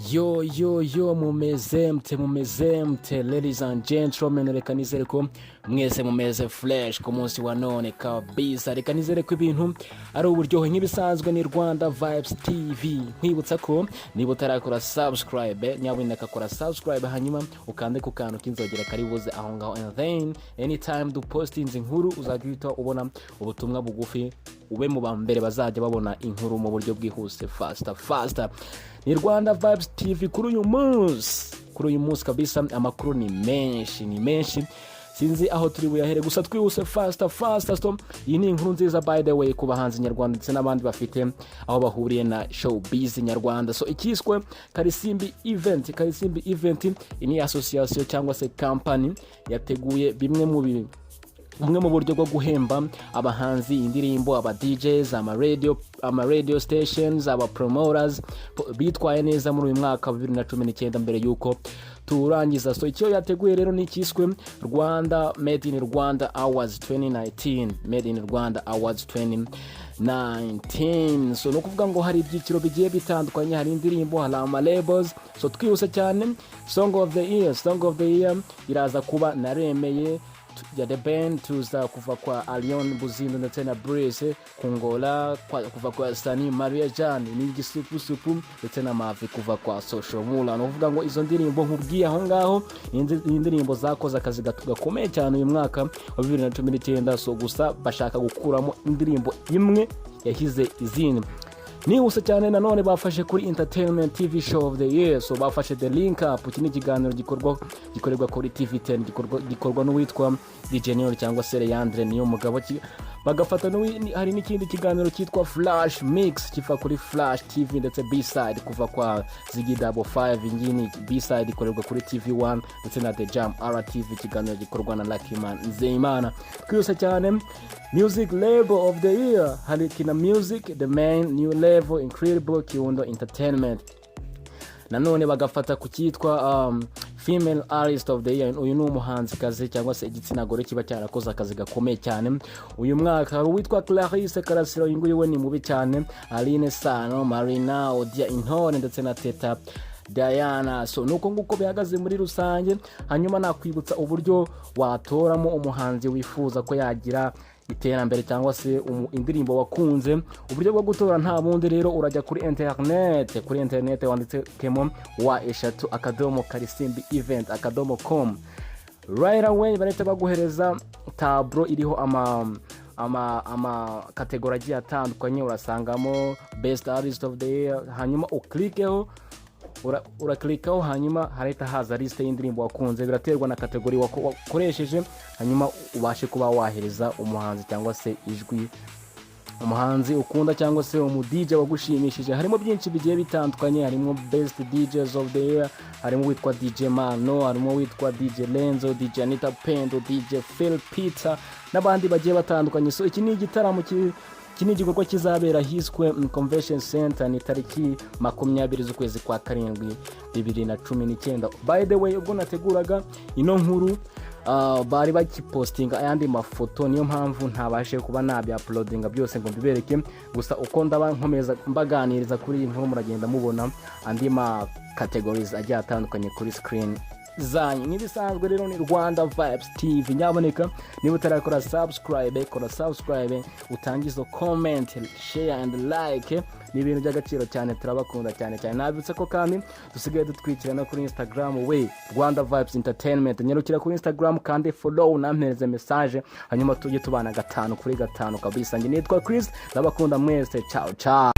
Yo mumezemte ladies and gentlemen, reka nizere ko mwese mumeze fresh ku munsi wa none kabisa. Reka nizere ko ibintu ari uburyohe nk'ibisanzwe ni Rwanda Vibes TV. Nkwibutsa ko niba utarakora subscribe nyabuneka kora subscribe, hanyuma ukande ku kantu kinzogera karibuze aho ngaho, and then anytime du posting inkuru uzagihita ubona ubutumwa bugufi, ube mu bambere bazajya babona inkuru mu buryo bwihuse faster. Ni Rwanda Vibes TV kuri uyu munsi kabisa. Amakuru ni menshi sinzi aho turi buyahere, gusa twihuse faster. So iyi ni inkuru nziza by the way ku bahanzi nyarwanda ndetse n'abandi bafite aho bahuriye na showbiz nyarwanda. So ikiswe Karisimbi event ni association cyangwa se company yateguye bimwe mu buryo bwo guhemba abahanzi, indirimbo, aba DJs, ama radio stations, aba promoters bitwaye neza muri uyu mwaka wa 2019 mbere yuko turangiza. So icyo yateguye rero ni kiswe Rwanda Made in Rwanda Awards 2019. So no kuvuga ngo hari ibyiciro bigiye bitandukanye, hari indirimbo, hari ama labels. So twihuse cyane, Song of the Year iraza kuba Naremeye ya The Band, tuza kuva kwa Alion Buzindo ndetse na Brace Kungola, kuva kwa Sani Maria Jane ni Gisupu ndetse na Mavi kuva kwa Social Mula. No kuvuga ngo izo ndirimbo nkubwiye aho ngaho indirimbo zakoze akazi gakomeye cyane uyu mwaka wa 2019. So gusa bashaka gukuramo indirimbo imwe yahize izindi. Nihuse cyane nanone bafashe kuri Entertainment TV Show of the Year. So bafashe The Link Up, iki ni ikiganiro gikorwa kuri TV10, gikorwa n'uwitwa DJ Neon cyangwa se Leandre niyo mugabo. Bagafata hari n'ikindi kiganiro cyitwa Flash Mix kiva kuri Flash TV ndetse B-side kuva kwa Ziggy Double 5. Ingini B-side ikorerwa kuri TV1 ndetse na The Jam RTV, ikiganiro gikorwa na Lucky Man Nzeyimana. Kwiyose cyane Music Label of the Year, hari kina Music, The Main, New Level, Incredible, Kiundo Entertainment. Nanone bagafata ku cyitwa Female Artist of the Year. Uyu ni umuhanzikazi cyangwa se igitsina gore kiba cyarakoze akazi gakomeye cyane uyu mwaka. Hari uwitwa Clarisse Karasira, uyu nguyu we ni mubi cyane, Aline Sano, Marina, Odia Intore ndetse na Teta Diana. So nuko nguko bihagaze muri rusange. Hanyuma nakwibutsa uburyo watoramo umuhanzi wifuza ko yagira iterambere cyangwa se indirimbo wakunze. Uburyo bwo gutora nta bundi rero, urajya kuri internet wanditse kemo wa@karisimbievent.com. right away barete baguhereza tableau iriho ama category agiye atandukanye. Urasangamo Best Artist of the Year, hanyuma uraklikaho hanyuma hareta haza liste y'indirimbo wakunze. Biraterwa na category wakoresheje, hanyuma ubashe kuba wahereza umuhanzi cyangwa se ijwi umuhanzi ukunda cyangwa se DJ wagushimishije. Harimo byinshi bigiye bitandukanye, harimo Best DJs of the Year, harimo witwa DJ Mano, harimo witwa DJ Lenzo, DJ Anita Pendo, DJ Phil Peter n'abandi bagiye batandukanye. So iki ni igitaramo kini gikorwa kizabera hiswe Convention Center ni tariki 20 z'ukwezi kwa karindwi 2019. By the way, ubwo nateguraga ino nkuru bari bakipostinga ayandi mafoto, niyo mpamvu ntabashe kuba nabya uploadinga byose ngo mbibereke. Gusa uko ndaba nkomeza mbaganiriza kuri iyi nkuru muragenda mubona andi ma categories agiye atandukanye kuri screen zanyu. Nibisanzwe rero ni Rwanda Vibes TV. Nyaboneka niba utarakora subscribe, kora subscribe, utangizo comment, share and like. Ni ibintu by'agaciro cyane, turabakunda cyane. Nabitse ko kandi dusigaye dutwikirana kuri Instagram we Rwanda Vibes Entertainment. Nyarukira kuri Instagram kandi follow nampereze message, hanyuma tujye tubana 5 kuri 5 kabisa. Nge nitwa Chris, ndabakunda mwese. Ciao.